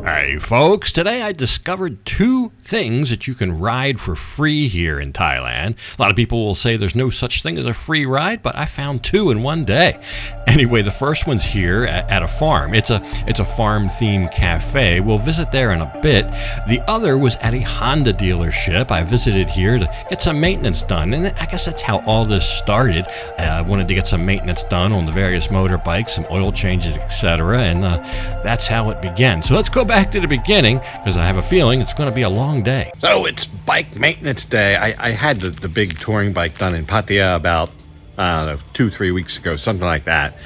Hey folks, today I discovered two things that you can ride for free here in Thailand. A lot of people will say there's no such thing as a free ride, but I found two in one day. Anyway, the first one's here at a farm. It's a farm-themed cafe. We'll visit there in a bit. The other was at a Honda dealership. I visited here to get some maintenance done, and I guess that's how all this started. I wanted to get some maintenance done on the various motorbikes, some oil changes, etc., and that's how it began. So let's go back to the beginning, because I have a feeling it's going to be a long day. So it's bike maintenance day. I had the big touring bike done in Pattaya about, I don't know, 2-3 weeks ago, something like that.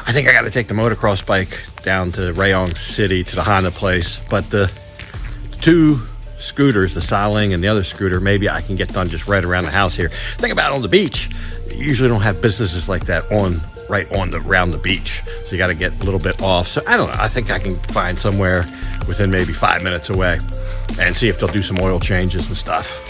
I think I got to take the motocross bike down to Rayong City to the Honda place, but the two scooters, the Saling and the other scooter, maybe I can get done just right around the house here. Think about it, on the beach, you usually don't have businesses like that around the beach, so you got to get a little bit off. So I don't know, I think I can find somewhere within maybe 5 minutes away and see if they'll do some oil changes and stuff.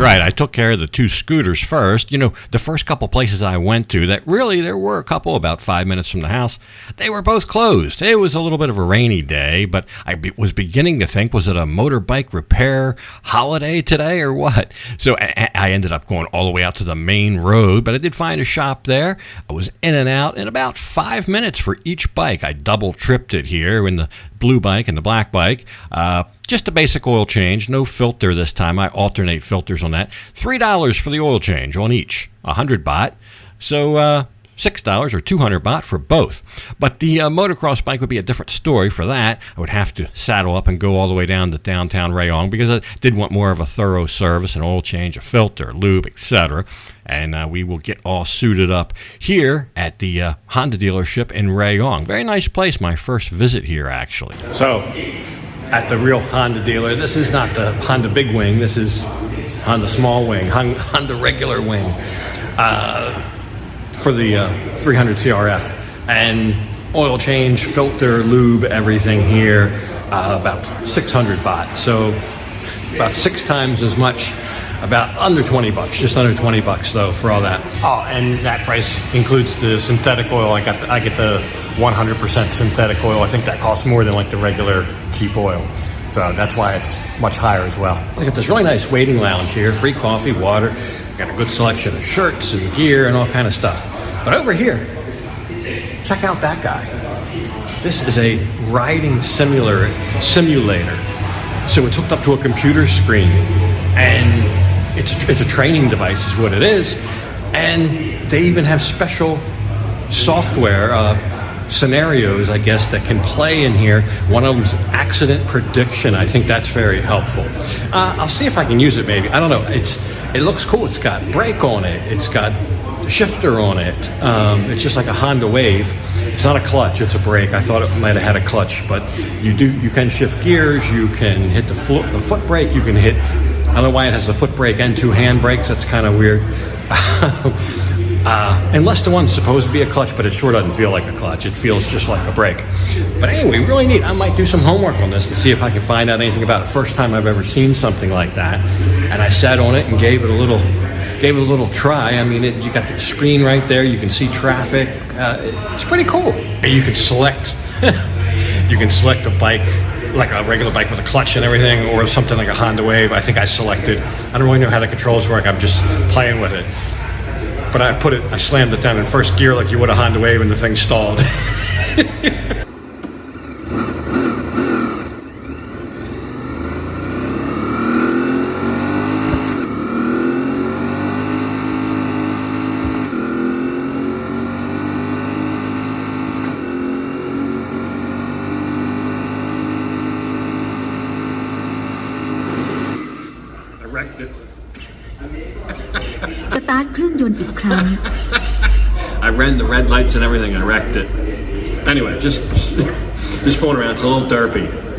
Right, I took care of the two scooters first. You know, the first couple places I went to, that really, there were a couple about 5 minutes from the house, they were both closed. It was a little bit of a rainy day, but I was beginning to think, was it a motorbike repair holiday today or what? So I ended up going all the way out to the main road, but I did find a shop there. I was in and out in about 5 minutes for each bike. I double tripped it here in the blue bike and the black bike. Just a basic oil change, no filter this time. I alternate filters on that. $3 for the oil change on each, 100 baht. So $6 or 200 baht for both. But the motocross bike would be a different story for that. I would have to saddle up and go all the way down to downtown Rayong because I did want more of a thorough service, an oil change, a filter, lube, etc. And we will get all suited up here at the Honda dealership in Rayong. Very nice place, my first visit here actually. So, at the real Honda dealer, this is not the Honda big wing, this is Honda small wing, Honda regular wing for the 300 CRF. And oil change, filter, lube, everything here, about 600 baht. So about 6 times as much, about under 20 bucks, just under 20 bucks though for all that. Oh, and that price includes the synthetic oil. I get the 100% synthetic oil. I think that costs more than like the regular cheap oil. So that's why it's much higher as well. Look at this really nice waiting lounge here. Free coffee, water. Got a good selection of shirts and gear and all kind of stuff. But over here, check out that guy. This is a riding simulator. So it's hooked up to a computer screen, and it's a training device is what it is. And they even have special software scenarios, I guess, that can play in here. One of them's accident prediction. I think that's very helpful. I'll see if I can use it maybe. I don't know. It looks cool. It's got brake on it. It's got shifter on it. It's just like a Honda Wave. It's not a clutch, it's a brake. I thought it might have had a clutch, but you can shift gears, you can hit the foot brake, you can hit, I don't know why it has the foot brake and 2 hand brakes, that's kind of weird. Unless the one's supposed to be a clutch, but it sure doesn't feel like a clutch. It feels just like a brake. But anyway, really neat. I might do some homework on this and see if I can find out anything about it. First time I've ever seen something like that. And I sat on it and gave it a little try. I mean, you got the screen right there. You can see traffic. It's pretty cool. And you can select a bike, like a regular bike with a clutch and everything, or something like a Honda Wave. I think I selected. I don't really know how the controls work. I'm just playing with it. But I slammed it down in first gear like you would a Honda Wave, and the thing stalled. I wrecked it. สตาร์ทเครื่องยนต์อีกครั้ง I ran the red lights and everything and wrecked it. Anyway, just fooling around. It's a little derpy.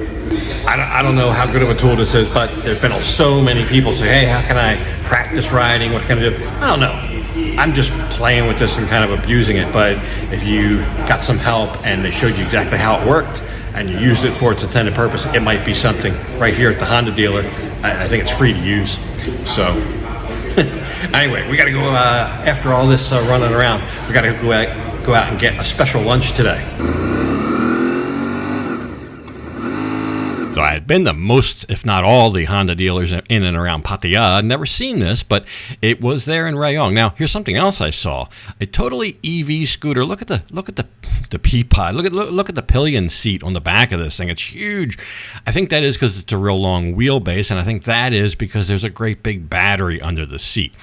I don't know how good of a tool this is, but there's been so many people say, hey, how can I practice riding? What can I do? I don't know. I'm just playing with this and kind of abusing it, but if you got some help and they showed you exactly how it worked and you used it for its intended purpose, it might be something right here at the Honda dealer. I think it's free to use. So anyway, we got to go, after all this running around, we got to go out and get a special lunch today. So I had been to most, if not all, the Honda dealers in and around Pattaya. I'd never seen this, but it was there in Rayong. Now, here's something else I saw: a totally EV scooter. Look at the P-pod. Look at the pillion seat on the back of this thing. It's huge. I think that is because it's a real long wheelbase, and I think that is because there's a great big battery under the seat.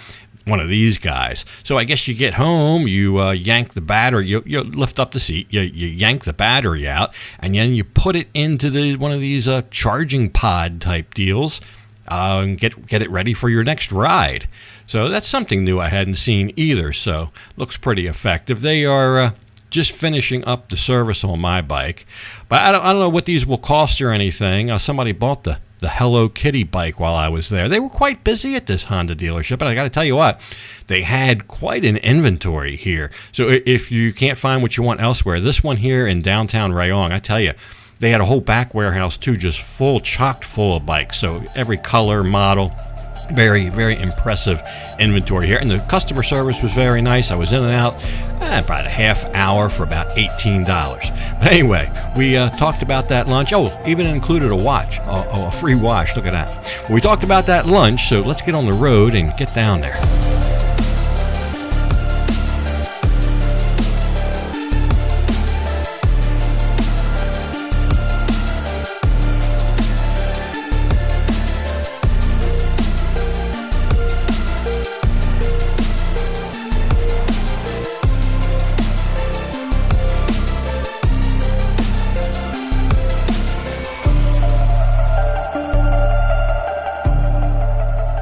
One of these guys. So I guess you get home, you yank the battery, you lift up the seat, you yank the battery out, and then you put it into one of these charging pod type deals, and get it ready for your next ride. So that's something new I hadn't seen either. So looks pretty effective. They are just finishing up the service on my bike, but I don't know what these will cost or anything. Somebody bought the Hello Kitty bike while I was there. They were quite busy at this Honda dealership, and I got to tell you what, they had quite an inventory here. So if you can't find what you want elsewhere, this one here in downtown Rayong, I tell you, they had a whole back warehouse too, just chocked full of bikes. So every color, model. Very, very impressive inventory here. And the customer service was very nice. I was in and out about a half hour for about $18. But anyway, we talked about that lunch. Oh, even included a watch, a free watch. Look at that. Well, we talked about that lunch, so let's get on the road and get down there.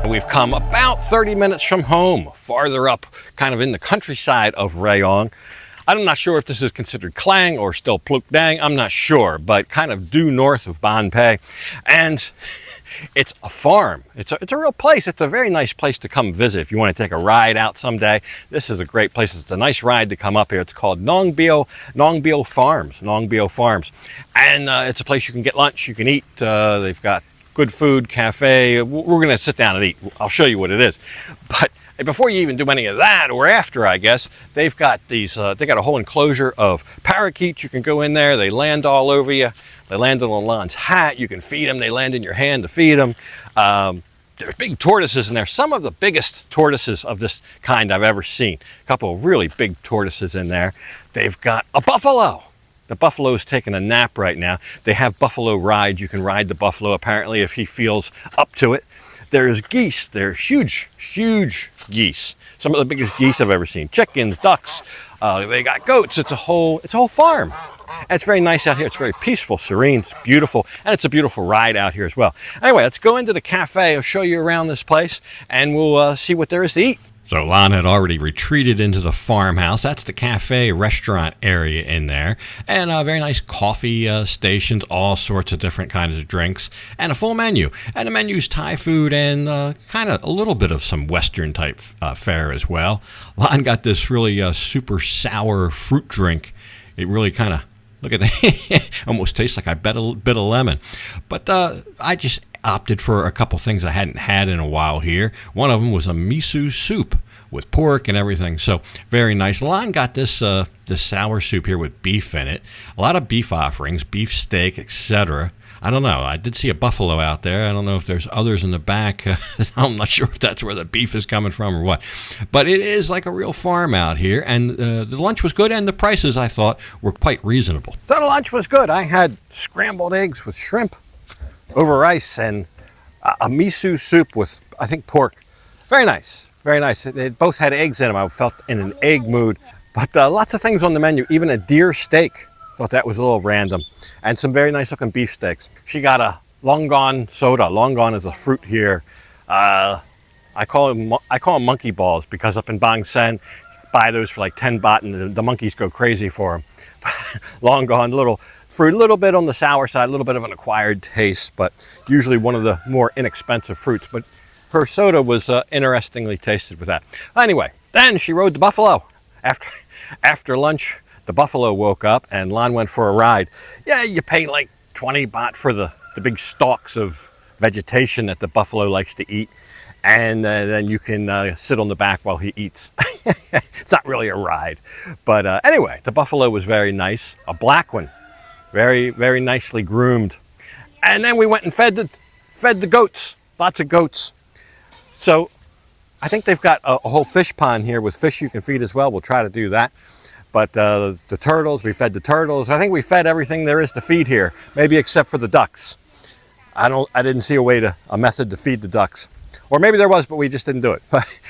We've come about 30 minutes from home, farther up, kind of in the countryside of Rayong. I'm not sure if this is considered Klang or still Pluk Dang, I'm not sure, but kind of due north of Ban Phe. And it's a farm. It's a real place. It's a very nice place to come visit if you want to take a ride out someday. This is a great place. It's a nice ride to come up here. It's called Nongo Farms. And it's a place you can get lunch, you can eat. They've got good food, cafe. We're going to sit down and eat. I'll show you what it is. But before you even do any of that, or after, I guess, they've got these, they got a whole enclosure of parakeets. You can go in there. They land all over you. They land on Lan's hat. You can feed them. They land in your hand to feed them. There's big tortoises in there. Some of the biggest tortoises of this kind I've ever seen. A couple of really big tortoises in there. They've got a buffalo. The buffalo's taking a nap right now. They have buffalo rides. You can ride the buffalo, apparently, if he feels up to it. There's geese. They're huge, huge geese. Some of the biggest geese I've ever seen. Chickens, ducks. They got goats. It's a whole farm. And it's very nice out here. It's very peaceful, serene, it's beautiful, and it's a beautiful ride out here as well. Anyway, let's go into the cafe. I'll show you around this place, and we'll see what there is to eat. So Lan had already retreated into the farmhouse. That's the cafe restaurant area in there. And very nice coffee stations, all sorts of different kinds of drinks, and a full menu. And the menu's Thai food and kind of a little bit of some Western type fare as well. Lan got this really super sour fruit drink. It really kind of, look at that, almost tastes like I bit a lemon. But I just opted for a couple things I hadn't had in a while here. One of them was a miso soup with pork and everything. So very nice. Lan got this this sour soup here with beef in it. A lot of beef offerings, beef steak, etc. I don't know. I did see a buffalo out there. I don't know if there's others in the back. I'm not sure if that's where the beef is coming from or what. But it is like a real farm out here. And the lunch was good, and the prices, I thought, were quite reasonable. So the lunch was good. I had scrambled eggs with shrimp over rice and a miso soup with, I think, pork. Very nice. Very nice. They both had eggs in them. I felt in an egg mood. But lots of things on the menu, even a deer steak. Thought that was a little random. And some very nice looking beef steaks. She got a longan soda. Longan is a fruit here. I call them monkey balls because up in Bang Sen, buy those for like 10 baht, and the monkeys go crazy for them. Long gone. Little fruit, a little bit on the sour side, a little bit of an acquired taste, but usually one of the more inexpensive fruits. But her soda was interestingly tasted with that. Anyway, then she rode the buffalo. After lunch, the buffalo woke up and Lan went for a ride. Yeah, you pay like 20 baht for the big stalks of vegetation that the buffalo likes to eat. And then you can sit on the back while he eats. It's not really a ride. But anyway, the buffalo was very nice. A black one. Very, very nicely groomed. And then we went and fed the goats. Lots of goats. So I think they've got a whole fish pond here with fish you can feed as well. We'll try to do that. But the turtles, we fed the turtles. I think we fed everything there is to feed here, maybe except for the ducks. I didn't see a method to feed the ducks. Or maybe there was, but we just didn't do it.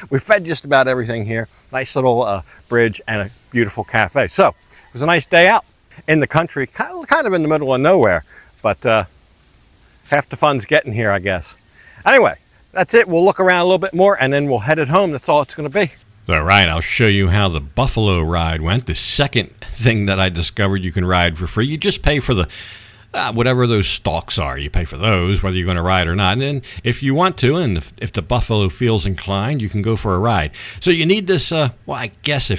We fed just about everything here. Nice little bridge and a beautiful cafe. So it was a nice day out in the country, kind of in the middle of nowhere. But half the fun's getting here, I guess. Anyway, that's it. We'll look around a little bit more and then we'll head it home. That's all it's going to be. All right, I'll show you how the buffalo ride went. The second thing that I discovered you can ride for free. You just pay for the whatever those stalks are. You pay for those, whether you're going to ride or not. And then if you want to, and if the buffalo feels inclined, you can go for a ride. So you need this, well, I guess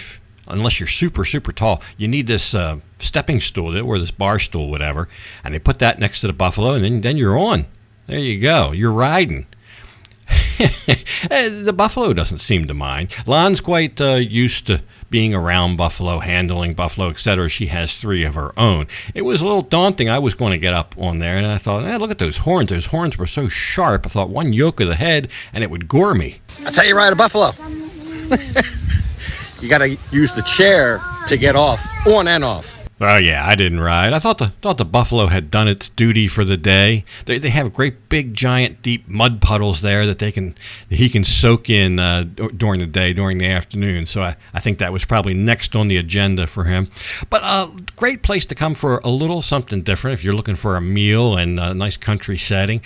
unless you're super, super tall, you need this stepping stool or this bar stool, whatever. And they put that next to the buffalo, and then you're on. There you go. You're riding. The buffalo doesn't seem to mind. Lan's quite used to being around buffalo, handling buffalo, etc. She has 3 of her own. It was a little daunting. I was going to get up on there, and I thought, look at those horns. Those horns were so sharp. I thought one yoke of the head, and it would gore me. That's how you ride a buffalo. You got to use the chair to get off, on and off. Oh yeah, I didn't ride. I thought the buffalo had done its duty for the day. They have great big giant deep mud puddles there that he can soak in during the day, during the afternoon. So I think that was probably next on the agenda for him. But a great place to come for a little something different if you're looking for a meal and a nice country setting.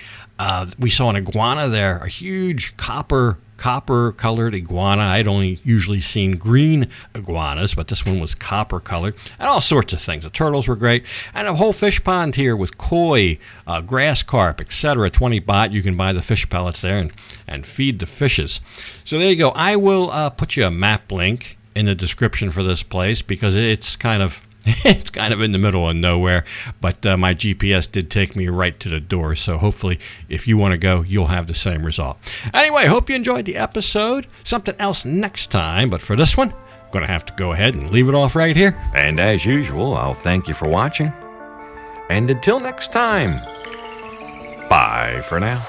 We saw an iguana there, a huge copper-colored iguana. I'd only usually seen green iguanas, but this one was copper-colored, and all sorts of things. The turtles were great, and a whole fish pond here with koi, grass carp, etc. 20 baht. You can buy the fish pellets there and feed the fishes. So there you go. I will put you a map link in the description for this place because it's kind of in the middle of nowhere, but my GPS did take me right to the door, so hopefully if you want to go, you'll have the same result. Anyway, hope you enjoyed the episode. Something else next time, but for this one, I'm going to have to go ahead and leave it off right here. And as usual, I'll thank you for watching. And until next time, bye for now.